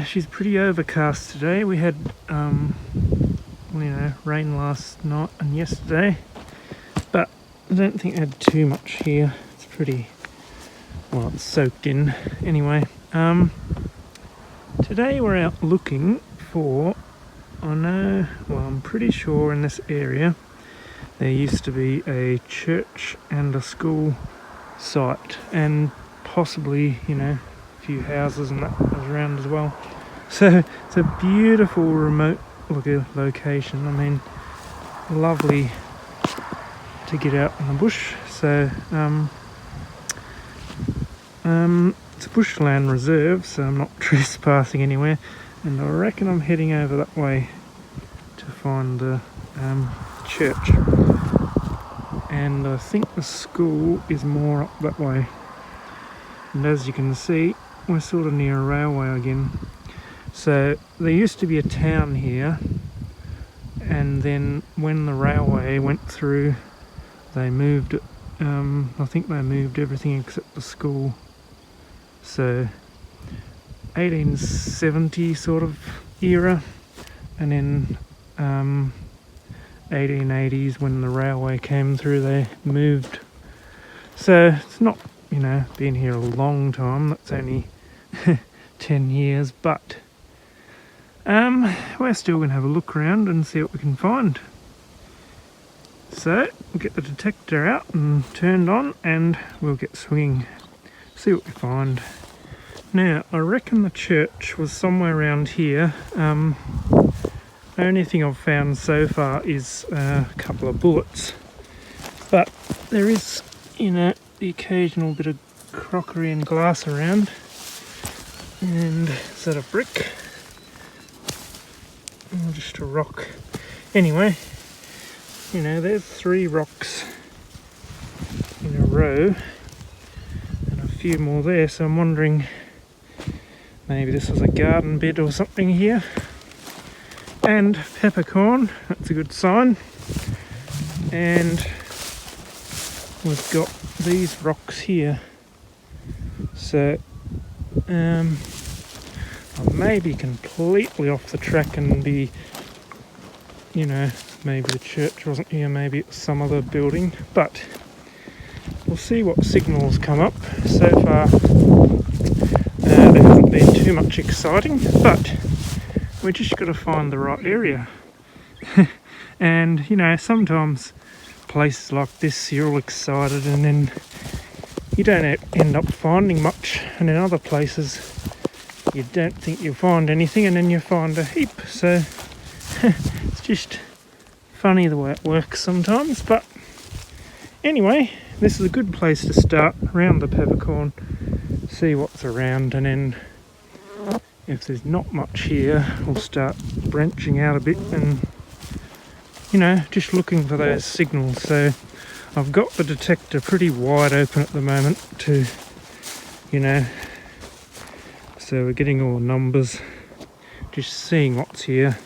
She's pretty overcast today. We had, rain last night and yesterday, but I don't think I had too much here. It's pretty, well, it's soaked in anyway. Today we're out looking for, I'm pretty sure in this area there used to be a church and a school site, and possibly, a few houses and that around as well. So it's a beautiful remote location. I mean, lovely to get out in the bush. So it's a bushland reserve, so I'm not trespassing anywhere, and I reckon I'm heading over that way to find the church, and I think the school is more up that way. And as you can see, we're sort of near a railway again. So there used to be a town here, and then when the railway went through, they moved it. I think they moved everything except the school. So 1870 sort of era, and then 1880s when the railway came through, they moved. So it's not, been here a long time. That's only 10 years, but we're still going to have a look around and see what we can find. So we'll get the detector out and turned on, and we'll get swinging, see what we find. Now, I reckon the church was somewhere around here. The only thing I've found so far is a couple of bullets, but there is, the occasional bit of crockery and glass around. And is that a brick? Or just a rock? Anyway, there's 3 rocks in a row and a few more there, so I'm wondering maybe this was a garden bed or something here. And peppercorn, that's a good sign. And we've got these rocks here. So I may be completely off the track and be, maybe the church wasn't here, maybe it was some other building, but we'll see what signals come up. So far there hasn't been too much exciting, but we just got to find the right area. And sometimes places like this, you're all excited and then you don't end up finding much, and in other places you don't think you'll find anything and then you find a heap. So it's just funny the way it works sometimes. But anyway, this is a good place to start, around the peppercorn, see what's around, and then if there's not much here, we'll start branching out a bit and just looking for those signals. So I've got the detector pretty wide open at the moment to, so we're getting all the numbers, just seeing what's here.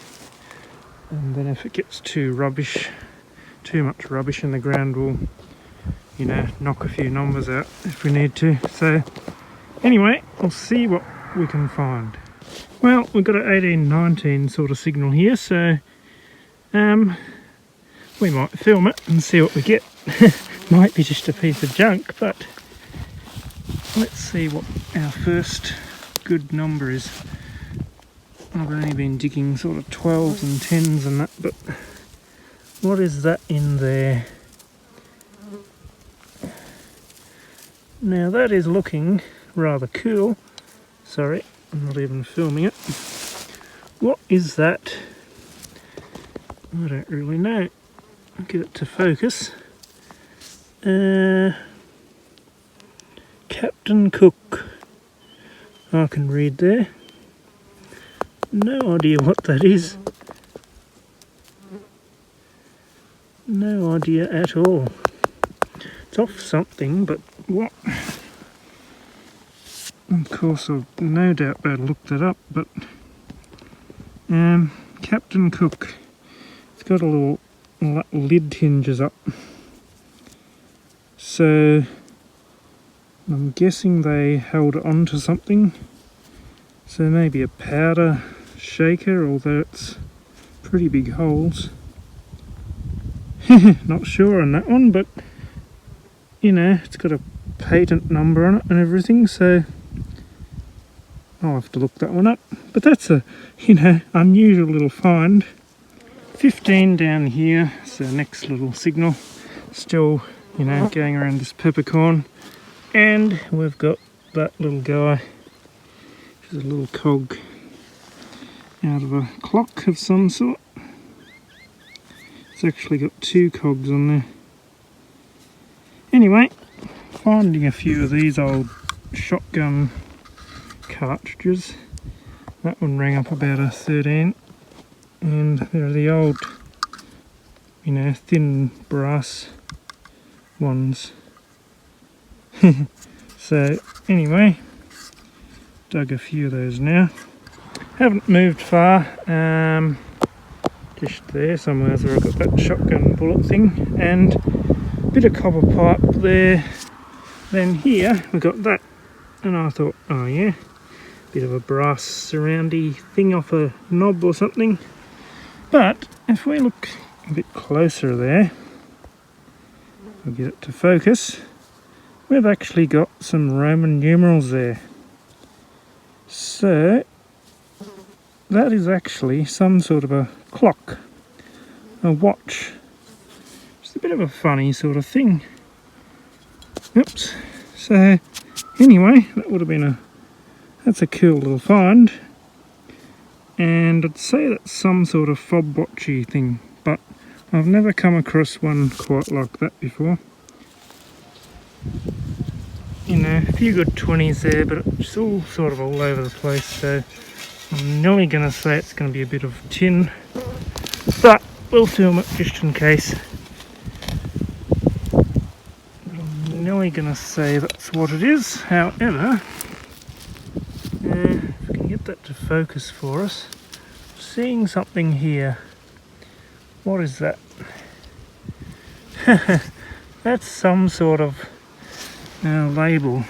And then if it gets too much rubbish in the ground, we'll, knock a few numbers out if we need to. So anyway, we'll see what we can find. Well, we've got an 1819 sort of signal here, so we might film it and see what we get. Might be just a piece of junk, but let's see what our first good number is. I've only been digging sort of 12s and 10s and that, but what is that in there? Now that is looking rather cool. Sorry, I'm not even filming it. What is that? I don't really know. I'll get it to focus. Captain Cook. I can read there. No idea what that is. No idea at all. It's off something, but what? Of course, I've no doubt about looked it up, but Captain Cook. It's got a little lid hinges up. So I'm guessing they held onto something So maybe a powder shaker, although it's pretty big holes. Not sure on that one, but you know, it's got a patent number on it and everything, so I'll have to look that one up. But that's a, you know, unusual little find. 15 down here, so next little signal. Still, you know, going around this peppercorn. And we've got that little guy, which is a little cog out of a clock of some sort. It's actually got 2 cogs on there. Anyway, finding a few of these old shotgun cartridges. That one rang up about a 13, and there are the old, you know, thin brass ones. So anyway, dug a few of those now. Haven't moved far, just there somewhere where I've got that shotgun bullet thing, and a bit of copper pipe there. Then here we've got that, and I thought, oh yeah, bit of a brass surroundy thing off a knob or something. But if we look a bit closer there, I'll get it to focus, we've actually got some Roman numerals there. So that is actually some sort of a clock, a watch. It's a bit of a funny sort of thing. Oops. So anyway, that would have been that's a cool little find. And I'd say that's some sort of fob watchy thing, but I've never come across one quite like that before. You know, a few good 20s there, but it's all sort of all over the place, so I'm nearly going to say it's going to be a bit of tin, but we'll film it just in case. But I'm nearly going to say that's what it is. However, if we can get that to focus for us, seeing something here. What is that? That's some sort of label.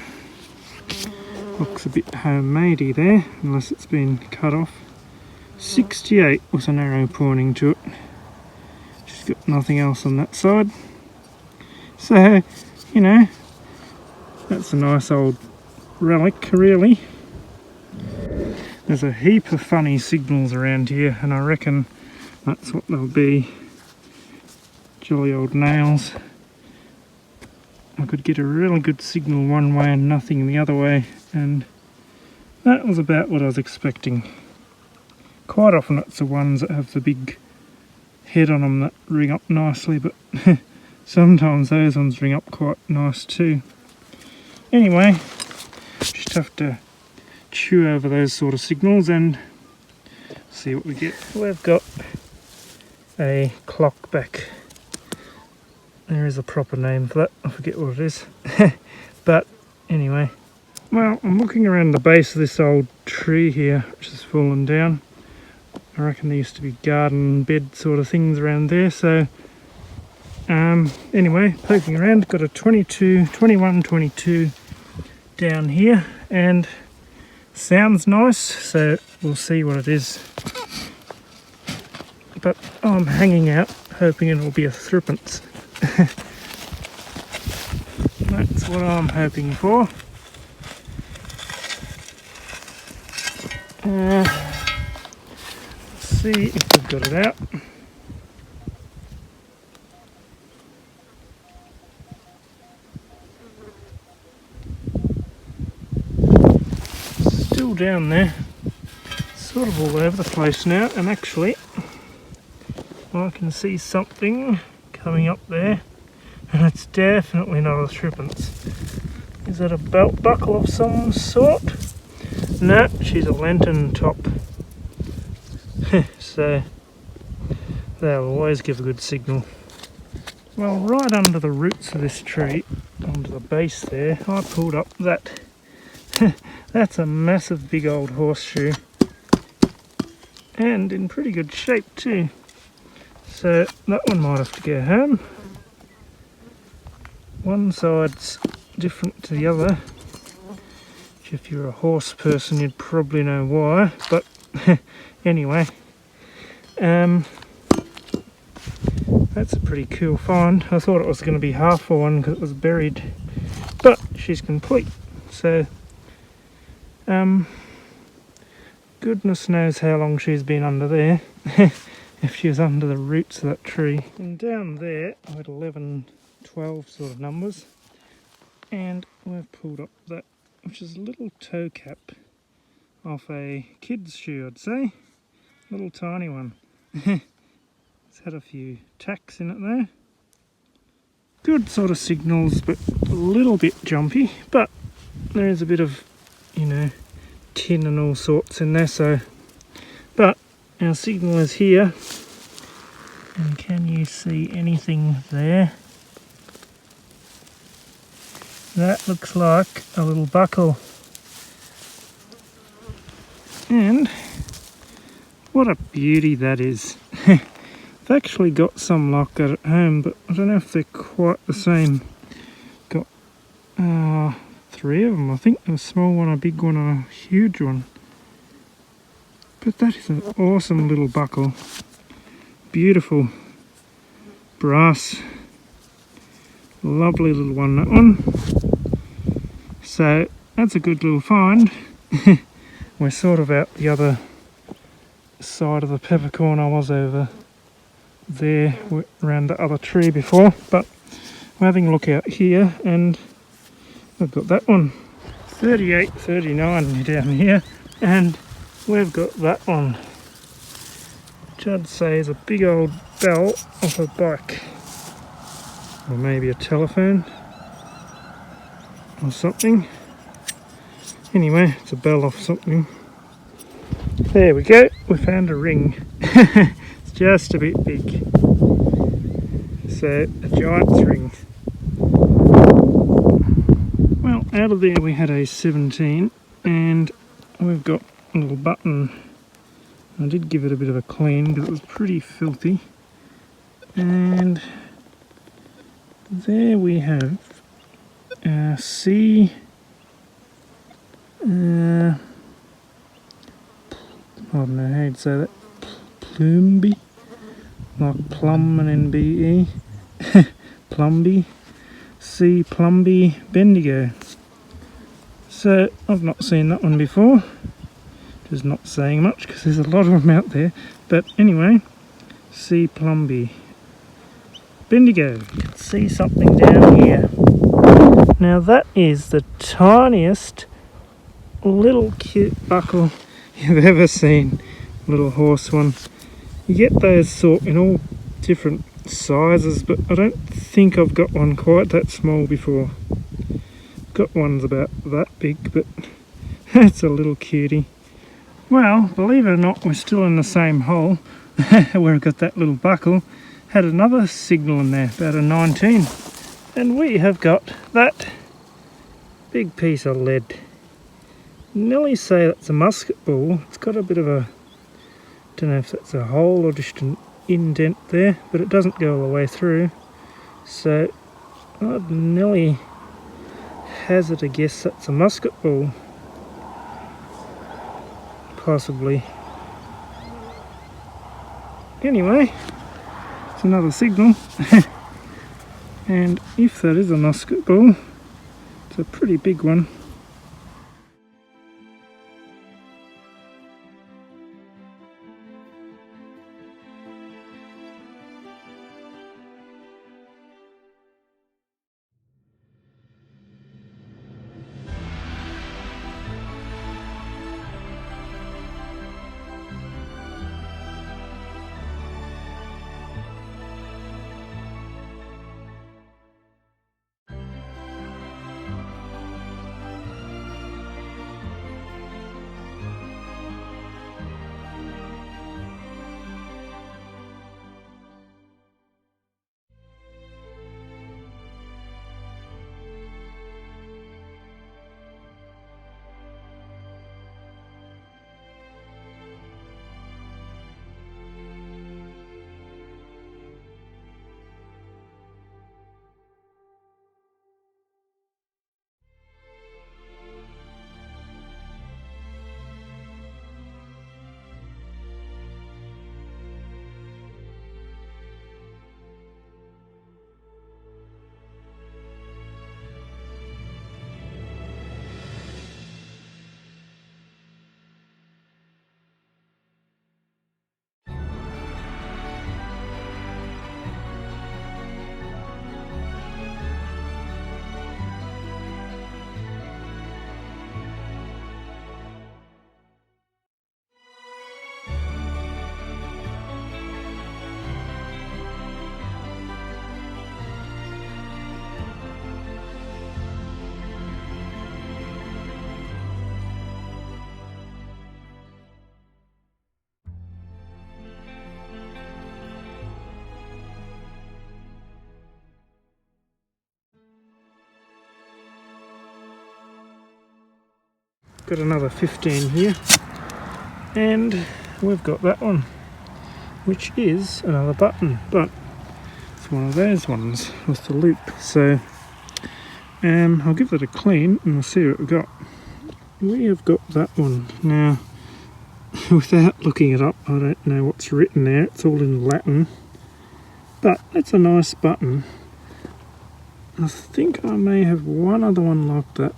Looks a bit homemadey there, unless it's been cut off. 68 with an arrow pointing to it. Just got nothing else on that side. So, you know, that's a nice old relic, really. There's a heap of funny signals around here, and I reckon that's what they'll be. Jolly old nails. I could get a really good signal one way and nothing the other way, and that was about what I was expecting. Quite often it's the ones that have the big head on them that ring up nicely, but sometimes those ones ring up quite nice too. Anyway, just have to chew over those sort of signals and see what we get. We've got a clock back. There is a proper name for that, I forget what it is. But anyway, well, I'm looking around the base of this old tree here, which has fallen down. I reckon there used to be garden bed sort of things around there, so anyway, poking around, got a 21, 22 down here, and sounds nice, so we'll see what it is. But I'm hanging out, hoping it'll be a threepence. That's what I'm hoping for. Let's see if we've got it out. Still down there, sort of all over the place now, and actually I can see something coming up there, and it's definitely not a threepence. Is that a belt buckle of some sort? No, she's a lantern top. So they'll always give a good signal. Well, right under the roots of this tree, under the base there, I pulled up that. That's a massive big old horseshoe, and in pretty good shape too. So that one might have to go home. One side's different to the other, which which if you're a horse person you'd probably know why, but anyway, that's a pretty cool find. I thought it was going to be half for one because it was buried, but she's complete. So goodness knows how long she's been under there. If she was under the roots of that tree. And down there I had 11, 12 sort of numbers, and we've pulled up that, which is a little toe cap off a kid's shoe, I'd say. Little tiny one. It's had a few tacks in it there. Good sort of signals, but a little bit jumpy, but there is a bit of, you know, tin and all sorts in there, so, but our signal is here. And can you see anything there? That looks like a little buckle. And what a beauty that is. I've actually got some like that at home, but I don't know if they're quite the same. Got 3 of them, I think. A small one, a big one, and a huge one. But that is an awesome little buckle. Beautiful brass. Lovely little one, that one. So that's a good little find. We're sort of out the other side of the peppercorn. I was over there around the other tree before, but we're having a look out here and we've got that one. 38, 39 down here, and we've got that one, which I'd say is a big old bell off a bike, or maybe a telephone or something. Anyway, it's a bell off something. There we go, we found a ring. It's just a bit big, so a giant's ring. Well, out of there we had a 17, and we've got a little button. I did give it a bit of a clean because it was pretty filthy. And there we have C. I don't know how you'd say that. Plumby, like plum and NBE. Plumby. C. Plumby Bendigo. So I've not seen that one before. Just not saying much because there's a lot of them out there. But anyway, C. Plumby Bendigo. You can see something down here. Now that is the tiniest little cute buckle you've ever seen. Little horse one. You get those sort in all different sizes, but I don't think I've got one quite that small before. Got ones about that big, but it's a little cutie. Well, believe it or not, we're still in the same hole where I got that little buckle. Had another signal in there, about a 19, and we have got that big piece of lead. Nearly say that's a musket ball. It's got a bit of a, don't know if that's a hole or just an indent there, but it doesn't go all the way through, so I'd nearly hazard a guess that's a musket ball, possibly. Anyway, it's another signal. And if that is a musket ball, it's a pretty big one. got another 15 here, and we've got that one, which is another button, but it's one of those ones with the loop. So I'll give it a clean and we'll see what we've got. We have got that one now. Without looking it up, I don't know what's written there. It's all in Latin, but it's a nice button. I think I may have one other one like that,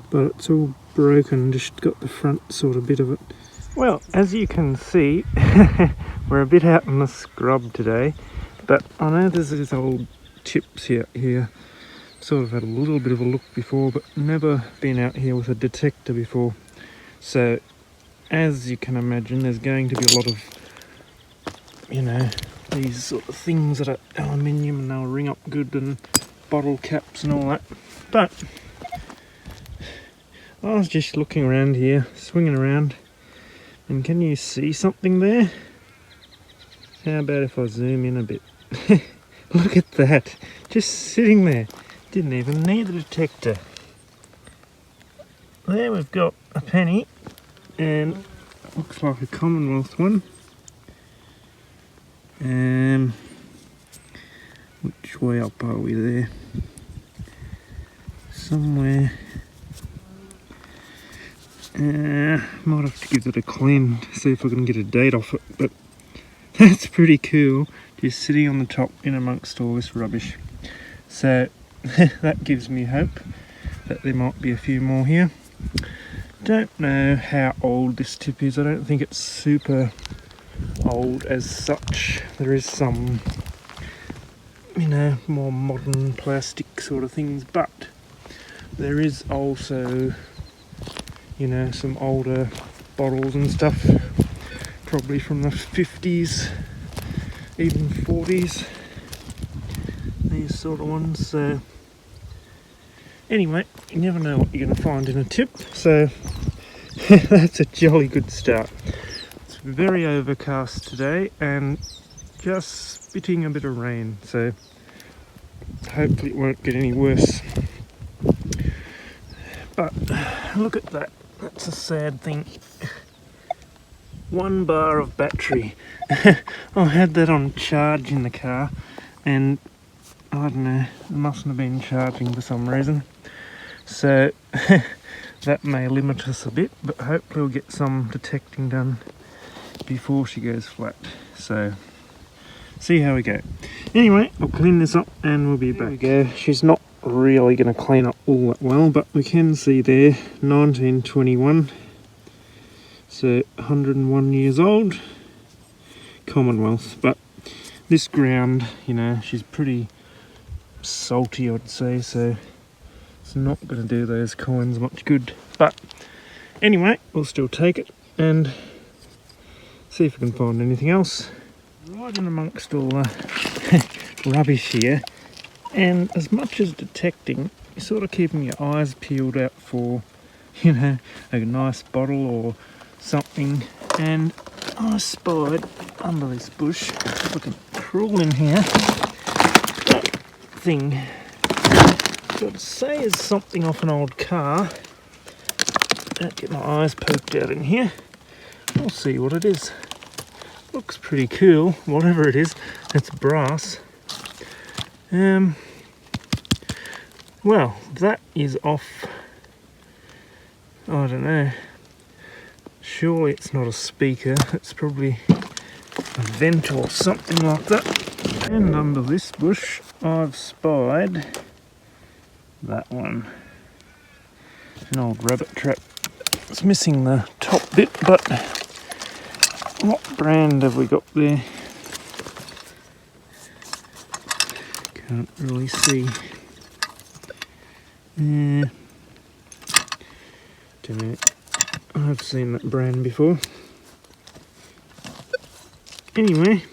but it's all broken, just got the front sort of bit of it. Well, as you can see, we're a bit out in the scrub today, but I know there's these old chips here. Sort of had a little bit of a look before, but never been out here with a detector before. So, as you can imagine, there's going to be a lot of, you know, these sort of things that are aluminium and they'll ring up good, and bottle caps and all that. But I was just looking around here, swinging around, and can you see something there? How about if I zoom in a bit? Look at that, just sitting there. Didn't even need a detector. There we've got a penny, and looks like a Commonwealth one. Which way up are we there? Somewhere. Might have to give it a clean, see if I can get a date off it, but that's pretty cool, just sitting on the top in amongst all this rubbish. So that gives me hope that there might be a few more here. Don't know how old this tip is. I don't think it's super old as such. There is some, you know, more modern plastic sort of things, but there is also, you know, some older bottles and stuff, probably from the 50s, even 40s, these sort of ones. So anyway, you never know what you're going to find in a tip, so that's a jolly good start. It's very overcast today and just spitting a bit of rain, so hopefully it won't get any worse. But look at that, that's a sad thing. 1 bar of battery. I had that on charge in the car, and I don't know, it mustn't have been charging for some reason. So that may limit us a bit, but hopefully we'll get some detecting done before she goes flat. So see how we go. Anyway, I'll clean this up and we'll be back. There we go. She's not really going to clean up all that well, but we can see there 1921, so 101 years old, Commonwealth. But this ground, you know, she's pretty salty, I'd say, so it's not going to do those coins much good. But anyway, we'll still take it and see if we can find anything else. Right in amongst all the rubbish here, and as much as detecting, you're sort of keeping your eyes peeled out for, you know, a nice bottle or something. And I spied under this bush, if I can crawl in here, that thing, I'd say is something off an old car. Don't get my eyes poked out in here. We'll see what it is. Looks pretty cool, whatever it is. It's brass. Well, that is off, I don't know, surely it's not a speaker, it's probably a vent or something like that. And under this bush I've spied that one, an old rabbit trap. It's missing the top bit, but what brand have we got there? Can't really see. Don't know. I've seen that brand before. Anyway,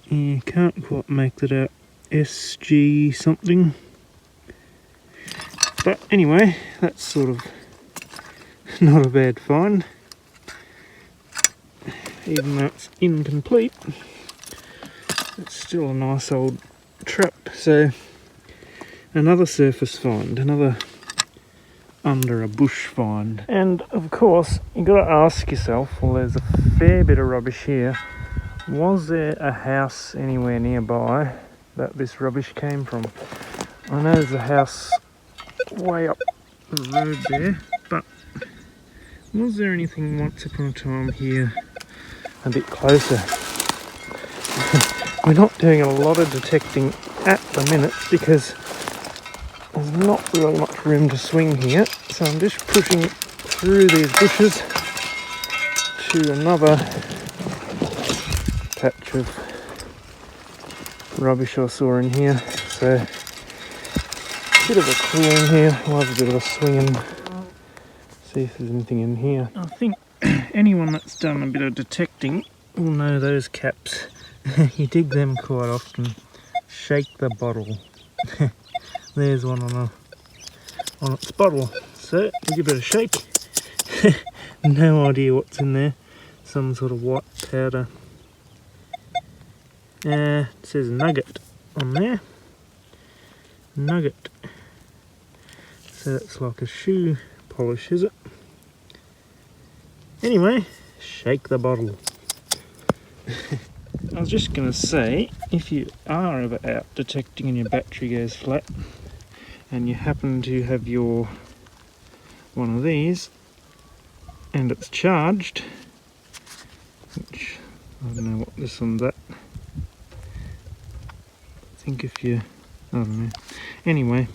yeah, can't quite make that out. SG something. But anyway, that's sort of not a bad find, even though it's incomplete. It's still a nice old trap. So another surface find, another under a bush find. And of course, you've got to ask yourself, well, there's a fair bit of rubbish here. Was there a house anywhere nearby that this rubbish came from? I know there's a house way up the road there, but was there anything once upon a time here a bit closer? We're not doing a lot of detecting at the minute because there's not really much room to swing here, so I'm just pushing through these bushes to another patch of rubbish I saw in here. So a bit of a clear in here. I'll have a bit of a swing and see if there's anything in here. I think anyone that's done a bit of detecting will know those caps. You dig them quite often. Shake the bottle. There's one on its bottle. So give it a shake. No idea what's in there. Some sort of white powder. It says nugget on there. Nugget. So it's like a shoe polish, is it? Anyway, shake the bottle. I was just going to say, if you are ever out detecting and your battery goes flat and you happen to have your one of these and it's charged, which I don't know what this one's at. I think if you, I don't know. Anyway,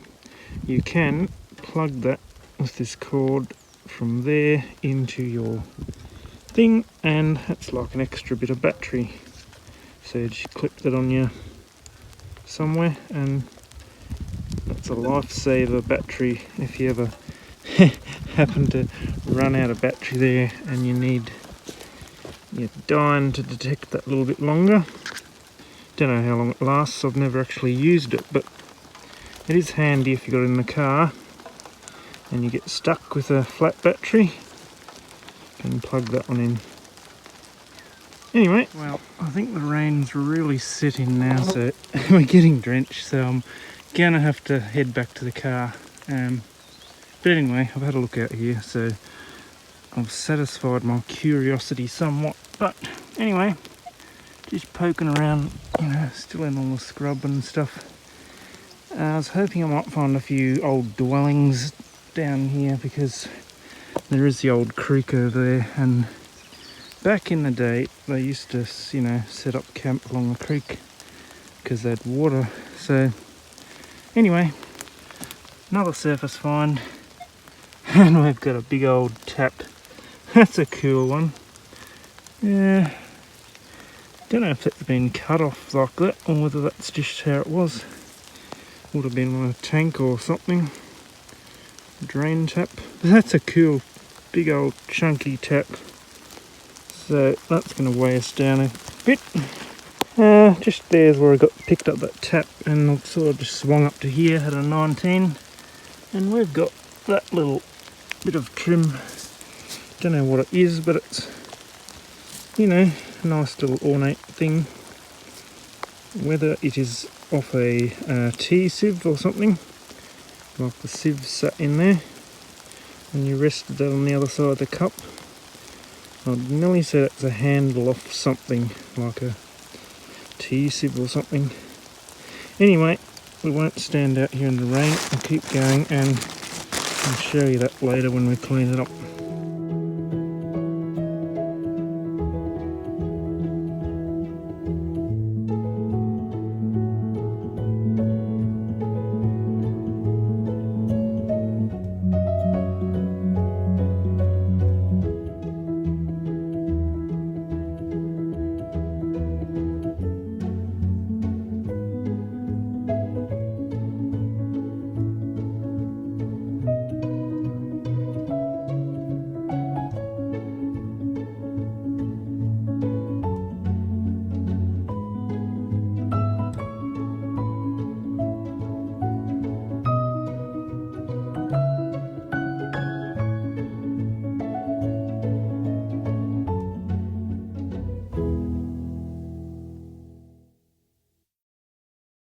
you can plug that with this cord from there into your thing, and it's like an extra bit of battery. So just clip that on you somewhere, and that's a lifesaver battery if you ever happen to run out of battery there and you're dying to detect that a little bit longer. Don't know how long it lasts. I've never actually used it, but it is handy if you got it in the car and you get stuck with a flat battery. You can plug that one in. Anyway, well, I think the rain's really setting now, so we're getting drenched, so I'm gonna have to head back to the car. But anyway, I've had a look out here, so I've satisfied my curiosity somewhat. But anyway, just poking around, you know, still in all the scrub and stuff. I was hoping I might find a few old dwellings down here because there is the old creek over there, and back in the day they used to, you know, set up camp along the creek because they had water. So anyway, another surface find, and we've got a big old tap. That's a cool one. Yeah, don't know if it's been cut off like that or whether that's just how it was. Would have been on a tank or something. Drain tap. But that's a cool big old chunky tap. So that's going to weigh us down a bit. Just there's where I picked up that tap, and I've sort of just swung up to here at a 19, and we've got that little bit of trim. Don't know what it is, but it's, you know, a nice little ornate thing. Whether it is off a tea sieve or something, like the sieve sat in there and you rested that on the other side of the cup. I'd nearly say it's a handle off something, like a tea sieve or something. Anyway, we won't stand out here in the rain. I'll keep going and I'll show you that later when we clean it up.